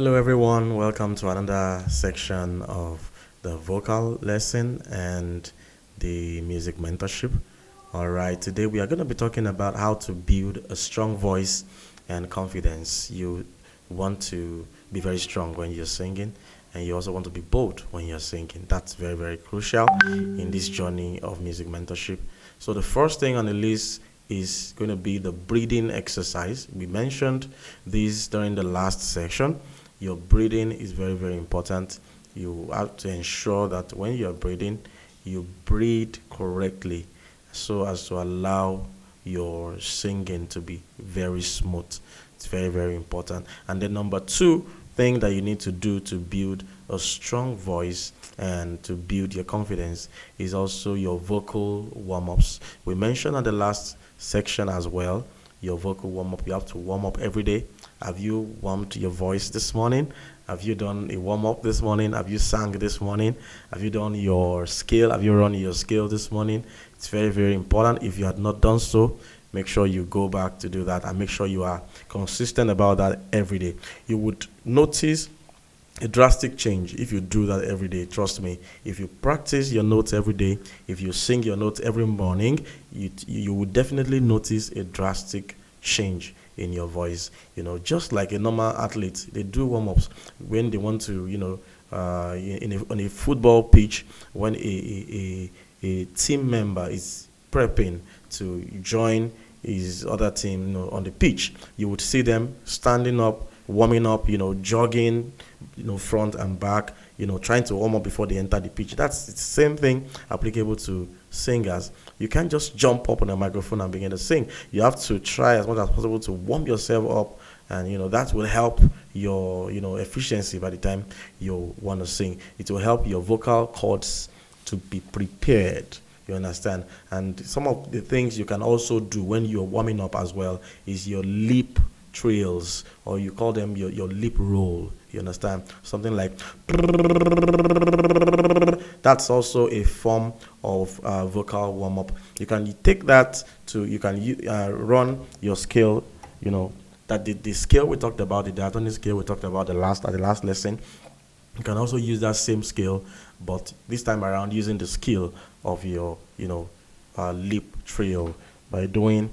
Hello, everyone. Welcome to another section of the vocal lesson and the music mentorship. All right, today we are going to be talking about how to build a strong voice and confidence. You want to be very strong when you're singing, and you also want to be bold when you're singing. That's very, very crucial in this journey of music mentorship. So, the first thing on the list is going to be the breathing exercise. We mentioned this during the last section. Your breathing is very, very important. You have to ensure that when you're breathing, you breathe correctly so as to allow your singing to be very smooth. It's very, very important. And then number two thing that you need to do to build a strong voice and to build your confidence is also your vocal warm-ups. We mentioned on the last section as well, your vocal warm-up. You have to warm up every day. Have you warmed your voice this morning? Have you done a warm-up this morning? Have you sang this morning? Have you done your scale? Have you run your scale this morning? It's very, very important. If you had not done so, make sure you go back to do that and make sure you are consistent about that every day. You would notice a drastic change if you do that every day. Trust me. If you practice your notes every day, if you sing your notes every morning, you will definitely notice a drastic change in your voice. Just like a normal athlete, they do warm-ups when they want to, on a football pitch, when a team member is prepping to join his other team, on the pitch. You would see them standing up, warming up, jogging, front and back, trying to warm up before they enter the pitch. That's the same thing applicable to singers. You can't just jump up on a microphone and begin to sing. You have to try as much as possible to warm yourself up, and that will help your efficiency by the time you want to sing. It will help your vocal cords to be prepared. You understand? And some of the things you can also do when you're warming up as well is your lip trills, or you call them your lip roll. You understand? Something like that's also a form of vocal warm-up. You can take that to, you can run your scale, that the scale we talked about, the diatonic scale we talked about at the last lesson. You can also use that same scale, but this time around using the skill of your, lip trill by doing.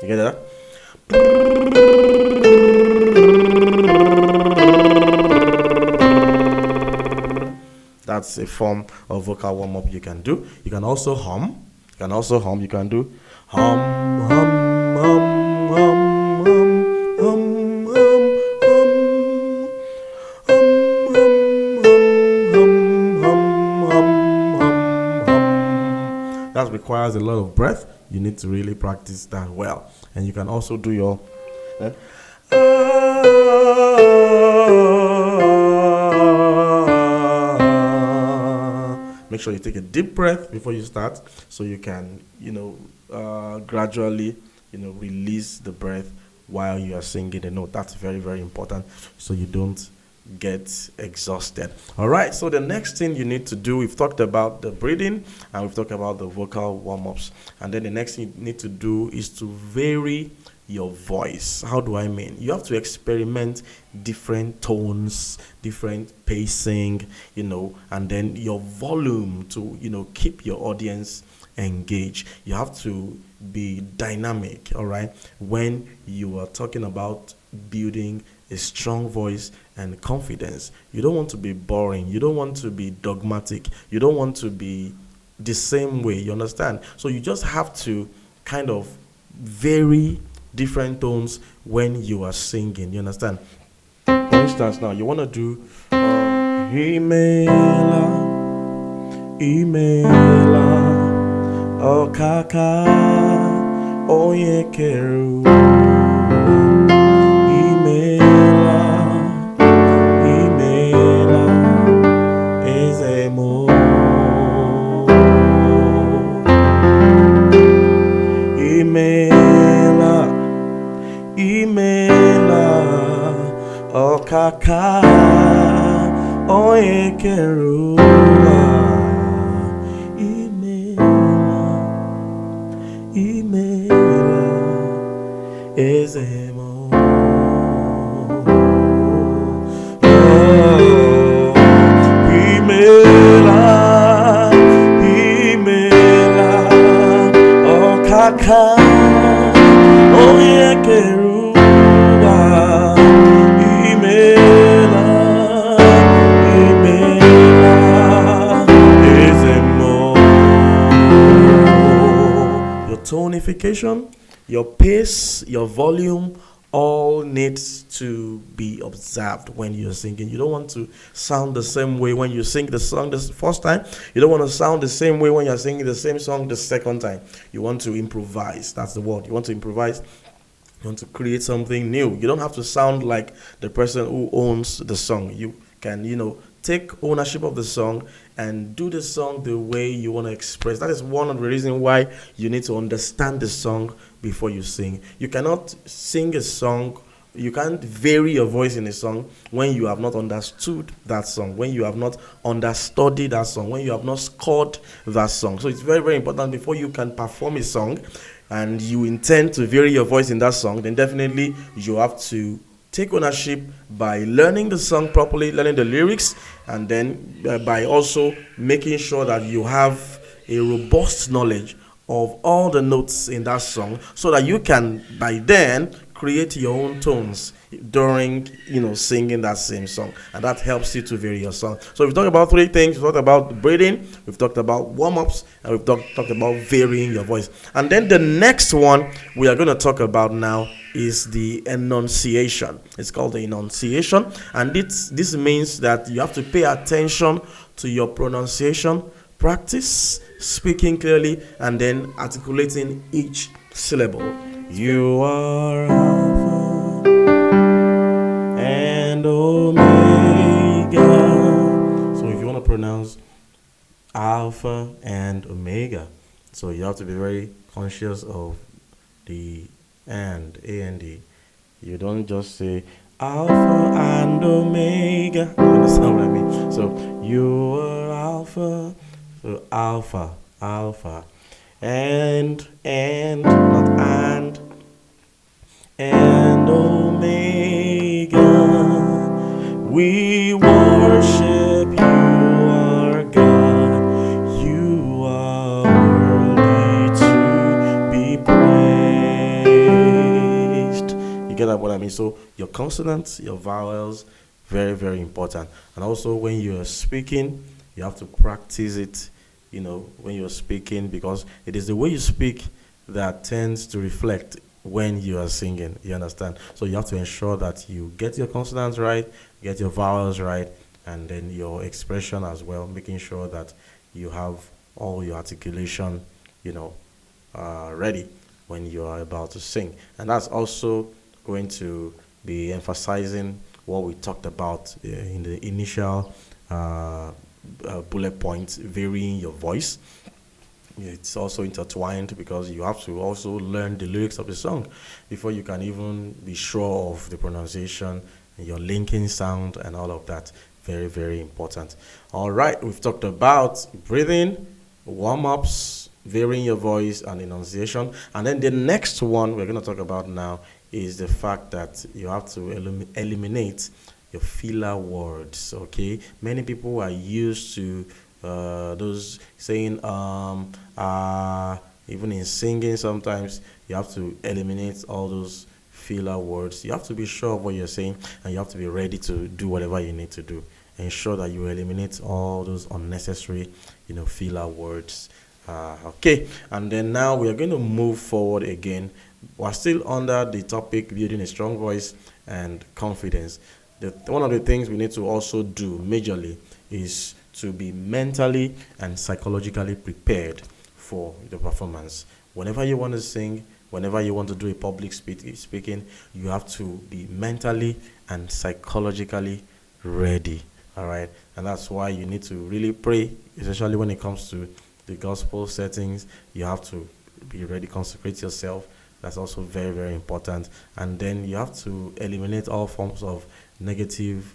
You get that? That's a form of vocal warm-up you can do. You can also hum. You can do hum, hum, hum, hum, hum, hum, hum, hum. That requires a lot of breath. You need to really practice that well. And you can also do your make sure you take a deep breath before you start, so you can, gradually, release the breath while you are singing the note. That's very, very important, so you don't get exhausted. All right, so the next thing you need to do, we've talked about the breathing and we've talked about the vocal warm-ups, and then the next thing you need to do is to vary your voice. How do I mean? You have to experiment different tones, different pacing, and then your volume to, keep your audience engaged. You have to be dynamic, all right, when you are talking about building a strong voice and confidence. You don't want to be boring. You don't want to be dogmatic. You don't want to be the same way. You understand? So you just have to kind of vary different tones when you are singing. You understand? For instance, now you want to do Imela, oh kaka, oh yekeru. Imela, ezemo. Imela, oh kaka, oh ekerua. Imela, Ezemo. Oh, Imela, Imela, Okaka, Oyekeruba, Imela, Imela, Ezemo. Your tonification, your pace, your volume, all needs to be observed when you're singing. You don't want to sound the same way when you sing the song the first time. You don't want to sound the same way when you're singing the same song the second time. You want to improvise. That's the word. You want to improvise. You want to create something new. You don't have to sound like the person who owns the song. You can, take ownership of the song and do the song the way you want to express. That is one of the reasons why you need to understand the song before you sing. You cannot sing a song, you can't vary your voice in a song when you have not understood that song, when you have not understudied that song, when you have not scored that song. So it's very, very important before you can perform a song and you intend to vary your voice in that song, then definitely you have to take ownership by learning the song properly, learning the lyrics, and then by also making sure that you have a robust knowledge of all the notes in that song so that you can by then create your own tones during singing that same song, and that helps you to vary your song. So we've talked about three things. We've talked about breathing, we've talked about warm-ups, and we've talked about varying your voice. And then the next one we are going to talk about now is the enunciation. It's called the enunciation, and this means that you have to pay attention to your pronunciation, practice speaking clearly, and then articulating each syllable. You are Alpha and Omega. So if you want to pronounce Alpha and Omega, so you have to be very conscious of the and, A and D. You don't just say Alpha and Omega. You understand what I mean? So you are Alpha, so Alpha, and, not and Omega. We worship you, our God. You are worthy to be praised. You get what I mean? So your consonants, your vowels, very, very important. And also when you're speaking, you have to practice it, when you're speaking, because it is the way you speak that tends to reflect when you are singing. You understand? So you have to ensure that you get your consonants right, get your vowels right, and then your expression as well, making sure that you have all your articulation, ready when you are about to sing. And that's also going to be emphasizing what we talked about in the initial bullet points, varying your voice. It's also intertwined because you have to also learn the lyrics of the song before you can even be sure of the pronunciation, your linking sound, and all of that. Very, very important. All right, we've talked about breathing, warm-ups, varying your voice, and enunciation. And then the next one we're going to talk about now is the fact that you have to eliminate your filler words. Okay, many people are used to those saying even in singing. Sometimes you have to eliminate all those filler words. You have to be sure of what you're saying, and you have to be ready to do whatever you need to do. Ensure that you eliminate all those unnecessary filler words. Okay, and then now we are going to move forward again. We're still under the topic building a strong voice and confidence. One of the things we need to also do majorly is to be mentally and psychologically prepared for the performance. Whenever you want to sing, whenever you want to do a public speaking, you have to be mentally and psychologically ready. All right, and that's why you need to really pray, especially when it comes to the gospel settings. You have to be ready, consecrate yourself. That's also very, very important. And then you have to eliminate all forms of negative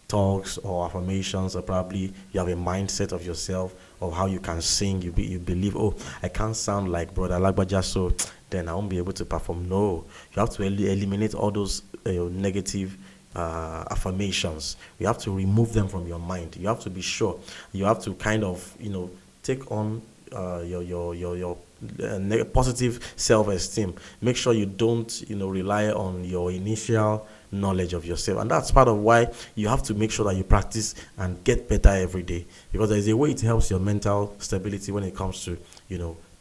talks or affirmations, or probably you have a mindset of yourself of how you can sing. You believe, oh, I can't sound like Brother Lagbaja, so then I won't be able to perform. No, you have to eliminate all those negative affirmations. You have to remove them from your mind. You have to be sure. You have to kind of, take on your positive self-esteem. Make sure you don't, rely on your initial knowledge of yourself, and that's part of why you have to make sure that you practice and get better every day, because there's a way it helps your mental stability when it comes to,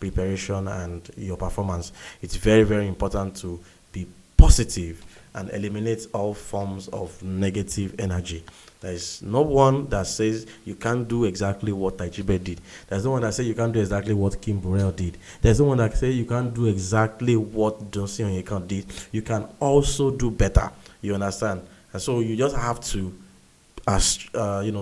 preparation and your performance. It's very, very important to be positive and eliminate all forms of negative energy. There is no one that says you can't do exactly what Tajibe did. There's no one that says you can't do exactly what Kim Burrell did. There's no one that says you can't do exactly what Johnson Onyeka did. You can also do better. You understand? And so you just have to,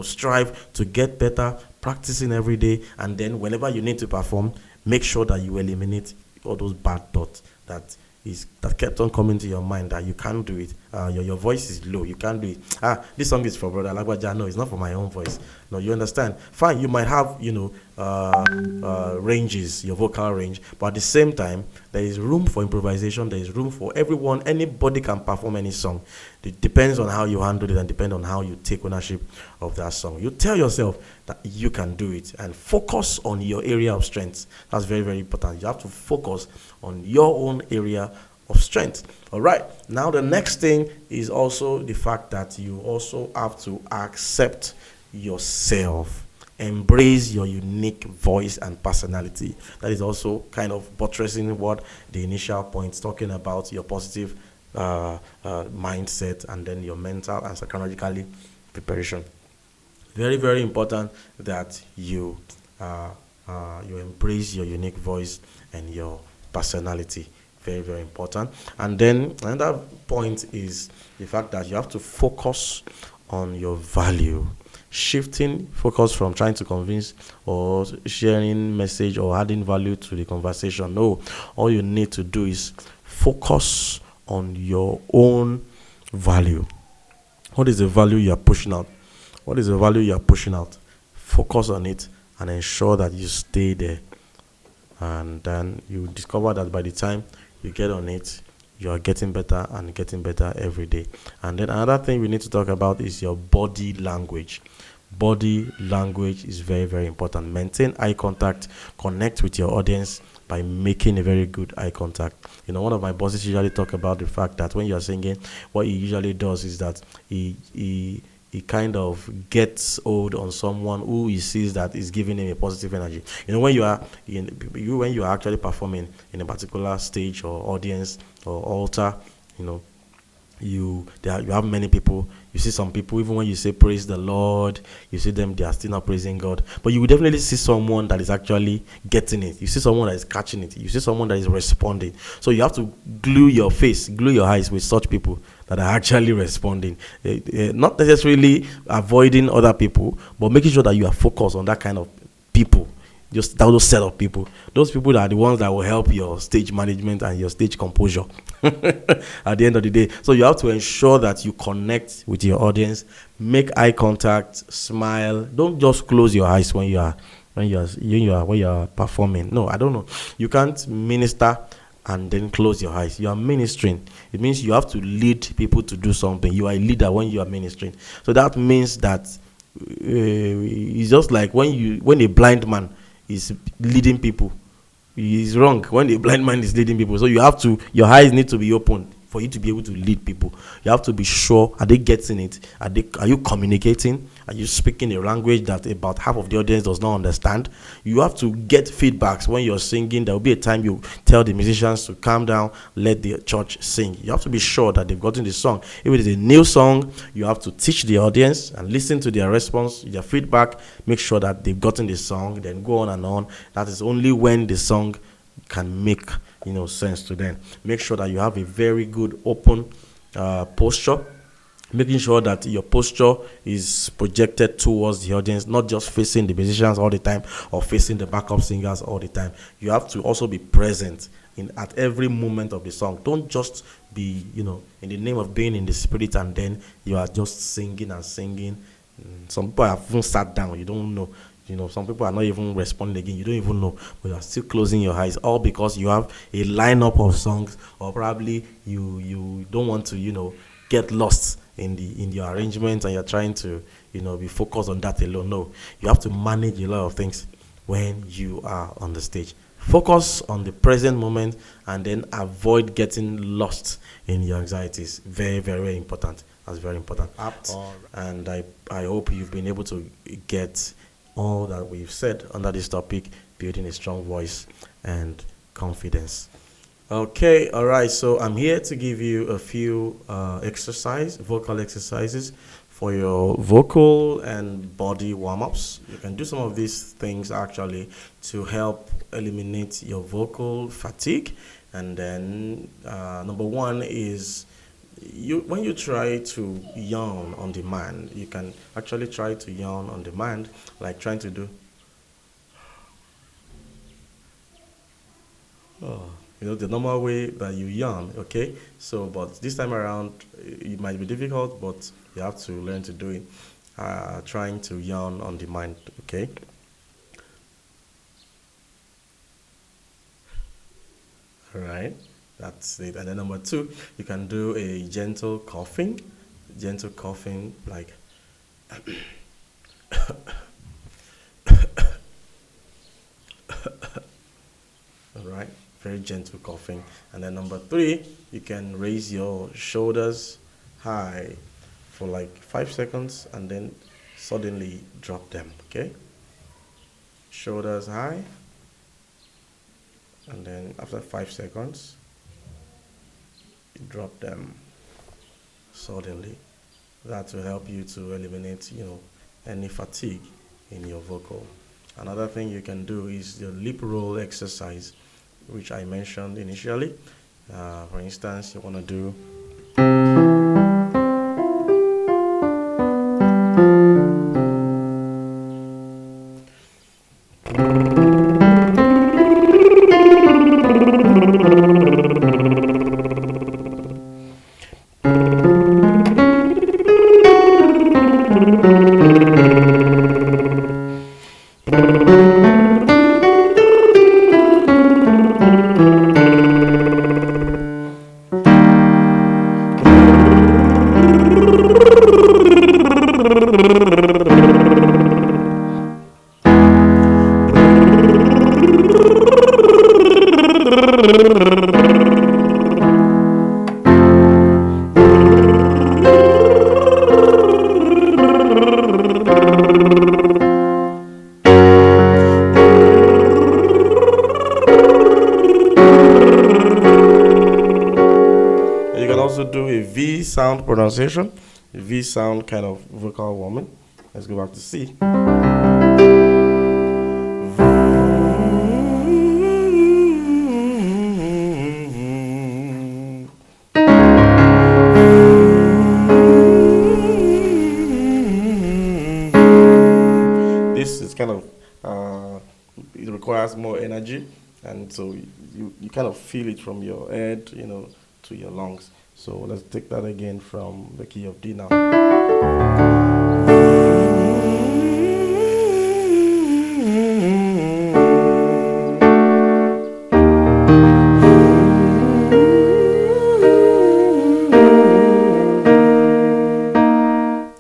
strive to get better, practicing every day, and then whenever you need to perform, make sure that you eliminate all those bad thoughts that kept on coming to your mind that you can't do it. Your voice is low. You can't do it. This song is for Brother Lagwaja. No, it's not for my own voice. No, you understand? Fine, you might have, ranges, your vocal range, but at the same time, there is room for improvisation. There is room for everyone. Anybody can perform any song. It depends on how you handle it and depend on how you take ownership of that song. You tell yourself that you can do it and focus on your area of strength. That's very, very important. You have to focus on your own area of strength. All right. Now, the next thing is also the fact that you also have to accept yourself. Embrace your unique voice and personality. That is also kind of buttressing what the initial points talking about your positive mindset and then your mental and psychologically preparation. Very, very important that you embrace your unique voice and your personality. Very, very important. And then another point is the fact that you have to focus on your value. Shifting focus from trying to convince or sharing message or adding value to the conversation. No, all you need to do is focus on your own value. What is the value you are pushing out? What is the value you are pushing out? Focus on it and ensure that you stay there. And then you discover that by the time you get on it, you are getting better and getting better every day. And then another thing we need to talk about is your body language. Body language is very, very important. Maintain eye contact, connect with your audience by making a very good eye contact. One of my bosses usually talk about the fact that when you're singing, what he usually does is that he kind of gets hold on someone who he sees that is giving him a positive energy. When you are actually performing in a particular stage or audience or altar, you have many people. You see some people, even when you say praise the Lord, you see them, they are still not praising God. But you will definitely see someone that is actually getting it. You see someone that is catching it. You see someone that is responding. So you have to glue your face, glue your eyes with such people that are actually responding. Not necessarily avoiding other people, but making sure that you are focused on that kind of people. Just those set of people. Those people are the ones that will help your stage management and your stage composure at the end of the day. So you have to ensure that you connect with your audience, make eye contact, smile. Don't just close your eyes when you are performing. No, I don't know. You can't minister and then close your eyes. You are ministering. It means you have to lead people to do something. You are a leader when you are ministering. So that means that it's just like when a blind man is leading people. He's wrong when the blind man is leading people. So your eyes need to be open for you to be able to lead people. You have to be sure, are they getting it? Are you communicating? Are you speaking a language that about half of the audience does not understand? You have to get feedbacks when you're singing. There will be a time you tell the musicians to calm down, let the church sing. You have to be sure that they've gotten the song. If it is a new song, you have to teach the audience and listen to their response, their feedback, make sure that they've gotten the song, then go on and on. That is only when the song can make sense to them. Make sure that you have a very good open posture, making sure that your posture is projected towards the audience, not just facing the musicians all the time or facing the backup singers all the time. You have to also be present at every moment of the song. Don't just be in the name of being in the spirit and then you are just singing and singing. Some people have even sat down. You don't know. some people are not even responding again. You don't even know, but you are still closing your eyes, all because you have a lineup of songs, or probably you don't want to, get lost in the arrangement, and you're trying to, be focused on that alone. No, you have to manage a lot of things when you are on the stage. Focus on the present moment, and then avoid getting lost in your anxieties. Very, very important. That's very important. Apt. And I hope you've been able to get all that we've said under this topic, building a strong voice and confidence. Okay, all right. So I'm here to give you a few vocal exercises for your vocal and body warm-ups. You can do some of these things actually to help eliminate your vocal fatigue. And then number one is when you try to yawn on demand, you can actually try to yawn on demand, like trying to do. Oh, the normal way that you yawn, okay? So, but this time around, it might be difficult, but you have to learn to do it. Trying to yawn on demand, okay? All right, that's it. And then number two, you can do a gentle coughing, like, all right, very gentle coughing. And then number three, you can raise your shoulders high for like 5 seconds and then suddenly drop them. Okay, shoulders high, and then after 5 seconds, you drop them suddenly. That will help you to eliminate, any fatigue in your vocal. Another thing you can do is the lip roll exercise, which I mentioned initially. For instance, you want to do. You can also do a V sound pronunciation, a V sound kind of vocal warming. Let's go back to C. This is kind of, it requires more energy, and so you kind of feel it from your head, to your lungs. So let's take that again from the key of D now.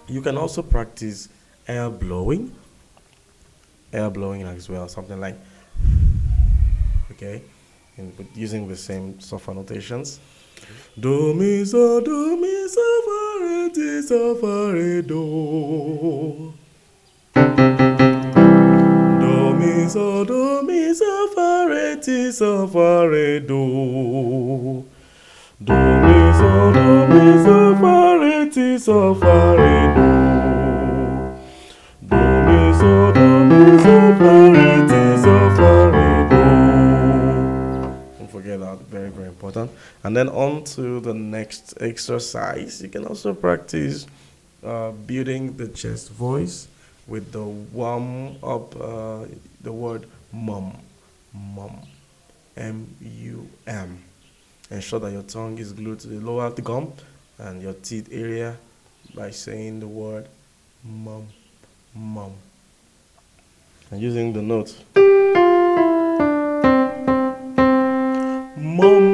You can also practice air blowing, as well, something like, okay, but using the same software notations. Do mi so fa re ti so fa re do. Do mi so fa re ti so fa re do. Do mi so fa re ti so fa re do. Do mi so fa re ti so fa re do. Don't forget that, very, very important. And then on to the next exercise. You can also practice building the chest voice with the warm up, the word mum, mum, M-U-M. Ensure that your tongue is glued to the lower gum and your teeth area by saying the word mum, mum. and using the notes. Mom.